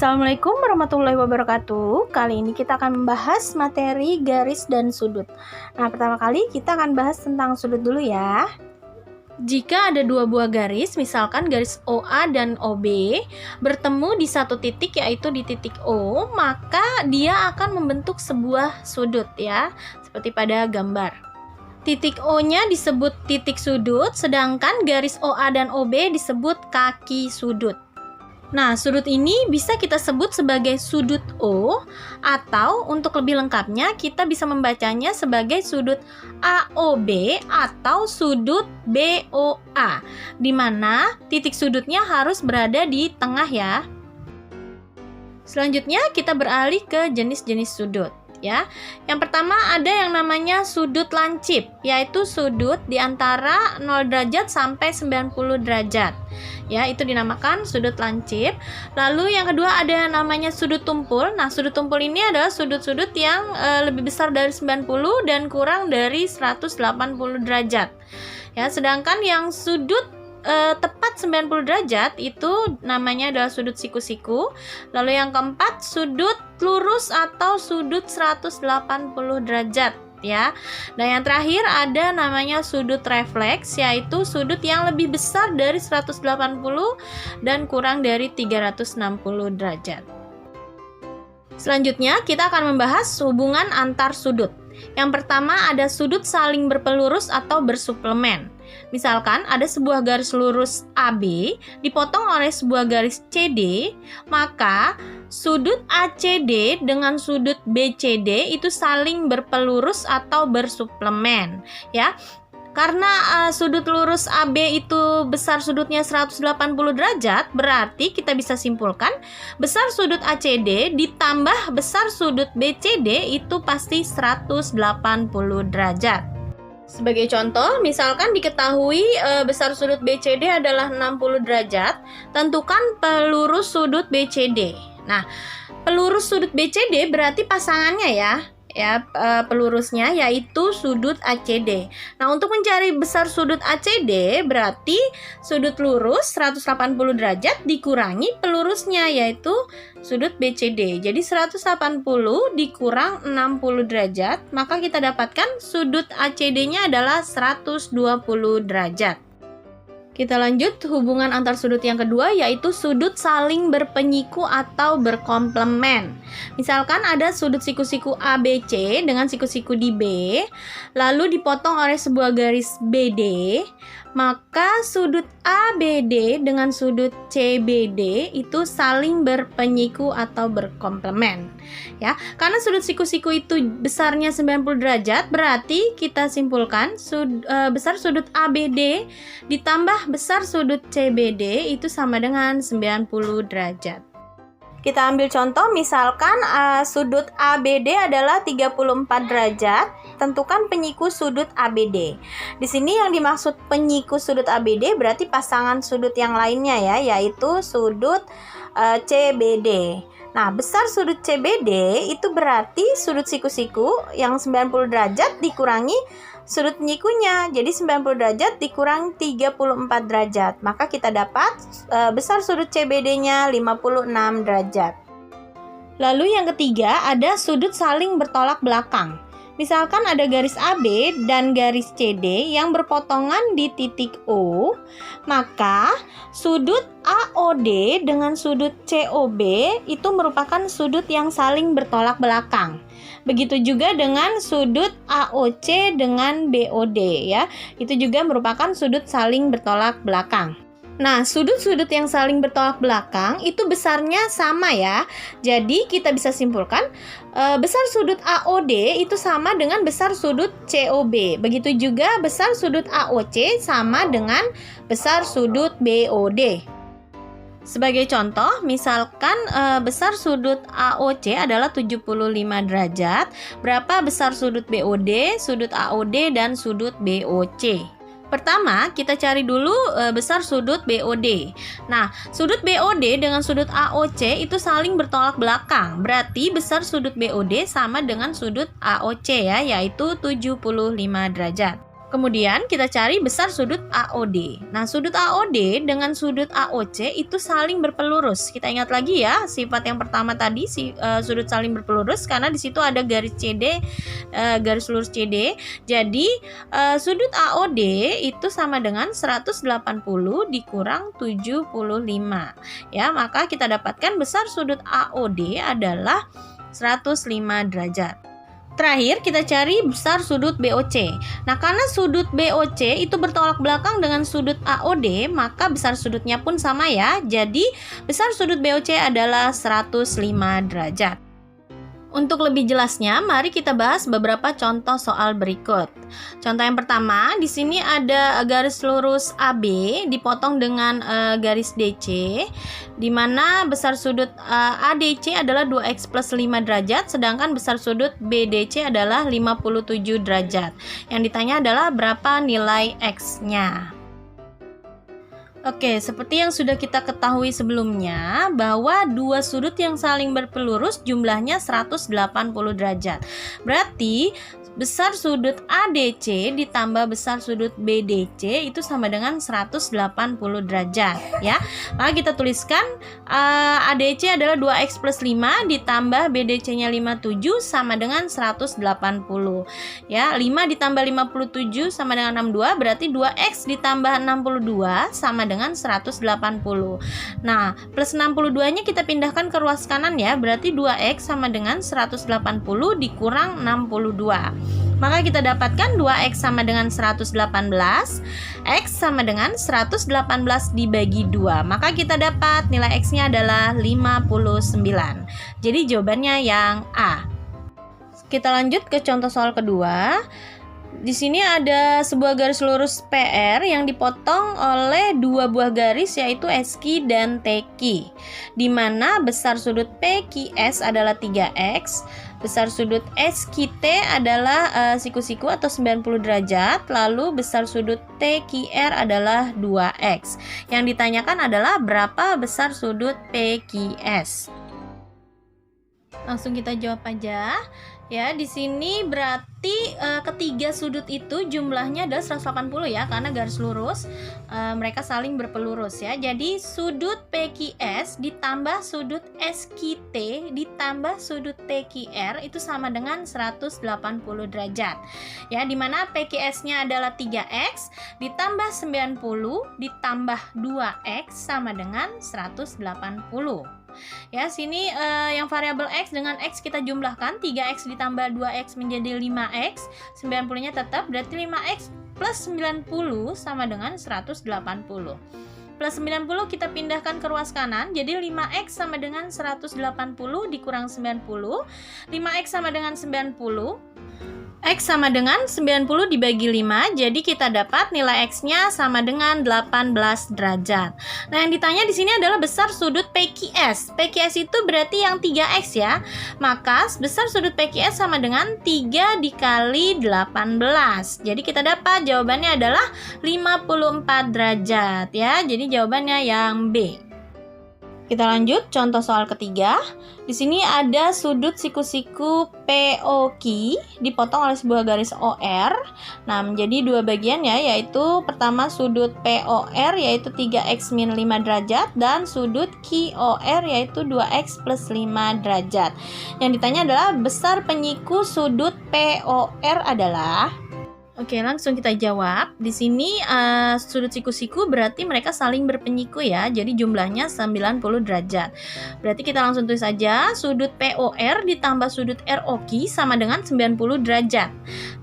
Assalamualaikum warahmatullahi wabarakatuh. Kali ini kita akan membahas materi garis dan sudut. Nah, pertama kali kita akan bahas tentang sudut dulu ya. Jika ada dua buah garis, misalkan garis OA dan OB, bertemu di satu titik yaitu di titik O, maka dia akan membentuk sebuah sudut ya, seperti pada gambar. Titik O-nya disebut titik sudut, sedangkan garis OA dan OB disebut kaki sudut. Nah, sudut ini bisa kita sebut sebagai sudut O, atau untuk lebih lengkapnya kita bisa membacanya sebagai sudut AOB atau sudut BOA, di mana titik sudutnya harus berada di tengah ya. Selanjutnya kita beralih ke jenis-jenis sudut. Ya, yang pertama ada yang namanya sudut lancip, yaitu sudut di antara 0 derajat sampai 90 derajat. Ya, itu dinamakan sudut lancip. Lalu yang kedua ada yang namanya sudut tumpul. Nah, sudut tumpul ini adalah sudut-sudut yang lebih besar dari 90 dan kurang dari 180 derajat. Ya, sedangkan yang sudut tepat 90 derajat itu namanya adalah sudut siku-siku. Lalu yang keempat sudut lurus atau sudut 180 derajat ya. Dan yang terakhir ada namanya sudut refleks, yaitu sudut yang lebih besar dari 180 dan kurang dari 360 derajat. Selanjutnya kita akan membahas hubungan antar sudut. Yang pertama ada sudut saling berpelurus atau bersuplemen. Misalkan ada sebuah garis lurus AB dipotong oleh sebuah garis CD, maka sudut ACD dengan sudut BCD itu saling berpelurus atau bersuplemen ya. Karena sudut lurus AB itu besar sudutnya 180 derajat, berarti kita bisa simpulkan besar sudut ACD ditambah besar sudut BCD itu pasti 180 derajat. Sebagai contoh, misalkan diketahui besar sudut BCD adalah 60 derajat, tentukan pelurus sudut BCD. Nah, pelurus sudut BCD berarti pasangannya ya pelurusnya yaitu sudut ACD. Nah, untuk mencari besar sudut ACD berarti sudut lurus 180 derajat dikurangi pelurusnya yaitu sudut BCD. Jadi 180 dikurang 60 derajat, maka kita dapatkan sudut ACD-nya adalah 120 derajat. Kita lanjut hubungan antar sudut yang kedua, yaitu sudut saling berpenyiku atau berkomplemen. Misalkan ada sudut siku-siku ABC dengan siku-siku di B, lalu dipotong oleh sebuah garis BD, maka sudut ABD dengan sudut CBD itu saling berpenyiku atau berkomplemen. Ya, karena sudut siku-siku itu besarnya 90 derajat, berarti kita simpulkan besar sudut ABD ditambah besar sudut CBD itu sama dengan 90 derajat. Kita ambil contoh, misalkan sudut ABD adalah 34 derajat, tentukan penyiku sudut ABD. Di sini yang dimaksud penyiku sudut ABD berarti pasangan sudut yang lainnya ya, yaitu sudut CBD. Nah, besar sudut CBD itu berarti sudut siku-siku yang 90 derajat dikurangi sudut penyikunya. Jadi 90 derajat dikurangi 34 derajat. Maka kita dapat besar sudut CBD-nya 56 derajat. Lalu yang ketiga ada sudut saling bertolak belakang. Misalkan ada garis AB dan garis CD yang berpotongan di titik O, maka sudut AOD dengan sudut COB itu merupakan sudut yang saling bertolak belakang. Begitu juga dengan sudut AOC dengan BOD ya. Itu juga merupakan sudut saling bertolak belakang. Nah, sudut-sudut yang saling bertolak belakang itu besarnya sama ya. Jadi kita bisa simpulkan besar sudut AOD itu sama dengan besar sudut COB. Begitu juga besar sudut AOC sama dengan besar sudut BOD. Sebagai contoh, misalkan besar sudut AOC adalah 75 derajat. Berapa besar sudut BOD, sudut AOD, dan sudut BOC? Pertama, kita cari dulu besar sudut BOD. Nah, sudut BOD dengan sudut AOC itu saling bertolak belakang. Berarti besar sudut BOD sama dengan sudut AOC ya, yaitu 75 derajat. Kemudian kita cari besar sudut AOD. Nah, sudut AOD dengan sudut AOC itu saling berpelurus. Kita ingat lagi ya, sifat yang pertama tadi sudut saling berpelurus karena di situ ada garis CD, garis lurus CD. Jadi sudut AOD itu sama dengan 180 dikurang 75. Ya, maka kita dapatkan besar sudut AOD adalah 105 derajat. Terakhir kita cari besar sudut BOC. Nah, karena sudut BOC itu bertolak belakang dengan sudut AOD, maka besar sudutnya pun sama ya. Jadi besar sudut BOC adalah 105 derajat. Untuk lebih jelasnya, mari kita bahas beberapa contoh soal berikut. Contoh yang pertama, di sini ada garis lurus AB dipotong dengan garis DC, di mana besar sudut ADC adalah 2x plus 5 derajat, sedangkan besar sudut BDC adalah 57 derajat. Yang ditanya adalah berapa nilai X-nya. Oke, seperti yang sudah kita ketahui sebelumnya, bahwa dua sudut yang saling berpelurus jumlahnya 180 derajat. Berarti besar sudut ADC ditambah besar sudut BDC itu sama dengan 180 derajat ya. Maka kita tuliskan ADC adalah 2x plus 5 ditambah BDC-nya 57 sama dengan 180 ya. 5 ditambah 57 sama dengan 62, berarti 2x ditambah 62 sama dengan 180. Nah, plus 62 nya kita pindahkan ke ruas kanan ya, berarti 2x sama dengan 180 dikurang 62. Maka kita dapatkan 2x sama dengan 118, x sama dengan 118 dibagi 2. Maka kita dapat nilai x-nya adalah 59. Jadi jawabannya yang A. Kita lanjut ke contoh soal kedua. Di sini ada sebuah garis lurus PR yang dipotong oleh dua buah garis yaitu SQ dan TQ, di mana besar sudut PQS adalah 3x, besar sudut SQT adalah siku-siku atau 90 derajat, lalu besar sudut TQR adalah 2x. Yang ditanyakan adalah berapa besar sudut PQS. Langsung kita jawab aja. Ya, di sini berarti ketiga sudut itu jumlahnya adalah 180 ya, karena garis lurus mereka saling berpelurus ya. Jadi sudut PQS ditambah sudut SQT ditambah sudut TQR itu sama dengan 180 derajat. Ya, dimana PQS-nya adalah 3x ditambah 90 ditambah 2x sama dengan 180. Ya, sini yang variabel x dengan x kita jumlahkan, 3x ditambah 2x menjadi 5x, 90-nya tetap, berarti 5x plus 90 sama dengan 180. Plus 90 kita pindahkan ke ruas kanan, jadi 5x sama dengan 180 dikurang 90, 5x sama dengan 90, X sama dengan 90 dibagi 5, jadi kita dapat nilai X-nya sama dengan 18 derajat. Nah, yang ditanya di sini adalah besar sudut PQS. PQS itu berarti yang 3X ya. Maka besar sudut PQS sama dengan 3 dikali 18. Jadi kita dapat jawabannya adalah 54 derajat ya. Jadi jawabannya yang B. Kita lanjut contoh soal ketiga. Di sini ada sudut siku-siku POQ dipotong oleh sebuah garis OR. Nah, menjadi dua bagian ya, yaitu pertama sudut POR yaitu 3x min 5 derajat dan sudut QOR yaitu 2x plus 5 derajat. Yang ditanya adalah besar penyiku sudut POR adalah. Oke, langsung kita jawab. Di sini sudut siku-siku berarti mereka saling berpenyiku ya. Jadi jumlahnya 90 derajat. Berarti kita langsung tulis saja sudut POR ditambah sudut ROQ sama dengan 90 derajat.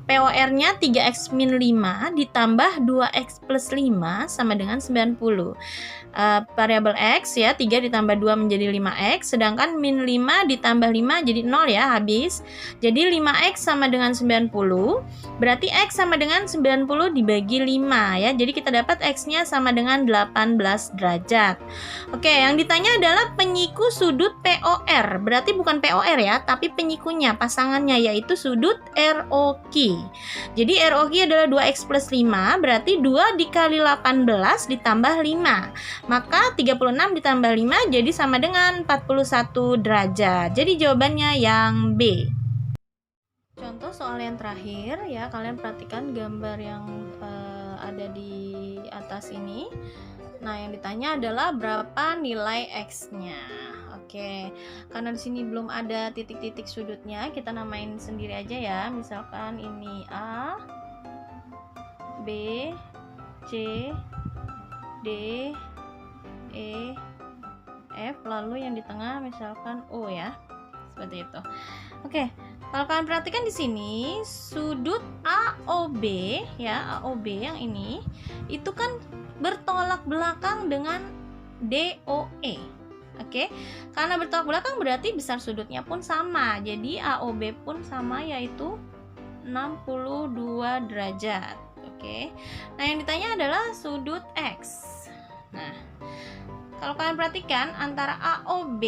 POR-nya 3x min 5 ditambah 2x plus 5 sama dengan 90. Variabel X ya, 3 ditambah 2 menjadi 5x, sedangkan min 5 ditambah 5 jadi 0 ya, habis. Jadi 5x sama dengan 90, berarti X sama dengan 90 dibagi 5 ya. Jadi kita dapat X-nya sama dengan 18 derajat. Oke, yang ditanya adalah penyiku sudut POR. Berarti bukan POR ya, tapi penyikunya, pasangannya yaitu sudut ROQ. Jadi ROQ adalah 2x plus 5, berarti 2 dikali 18 ditambah 5. Maka 36 ditambah 5 jadi sama dengan 41 derajat. Jadi jawabannya yang B. Contoh soal yang terakhir ya, kalian perhatikan gambar yang ada di atas ini. Nah, yang ditanya adalah berapa nilai X-nya. Oke, karena di sini belum ada titik-titik sudutnya, kita namain sendiri aja ya. Misalkan ini A, B, C, D, E, F, lalu yang di tengah misalkan O ya. Seperti itu. Oke, kalau kalian perhatikan di sini sudut AOB ya, AOB yang ini itu kan bertolak belakang dengan DOE. Oke, karena bertolak belakang berarti besar sudutnya pun sama. Jadi AOB pun sama, yaitu 62 derajat. Oke. Nah, yang ditanya adalah sudut X. Nah, kalau kalian perhatikan antara AOB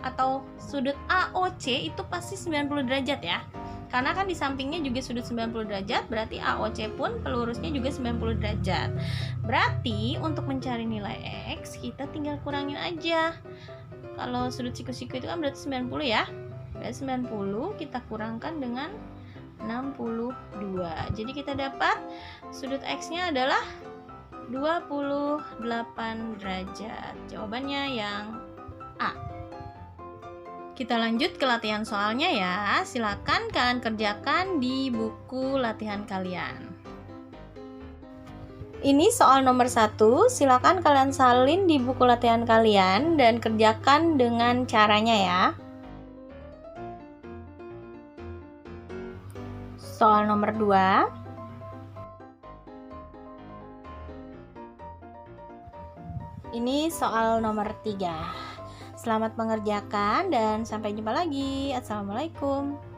atau sudut AOC itu pasti 90 derajat ya. Karena kan di sampingnya juga sudut 90 derajat, berarti AOC pun pelurusnya juga 90 derajat. Berarti untuk mencari nilai X, kita tinggal kurangin aja. Kalau sudut siku-siku itu kan berarti 90 ya. Berarti 90 kita kurangkan dengan 62. Jadi kita dapat sudut X-nya adalah 28 derajat. Jawabannya yang A. Kita lanjut ke latihan soalnya ya. Silakan kalian kerjakan di buku latihan kalian. Ini soal nomor 1. Silakan kalian salin di buku latihan kalian dan kerjakan dengan caranya ya. Soal nomor 2. Ini soal nomor 3. Selamat mengerjakan dan sampai jumpa lagi. Assalamualaikum.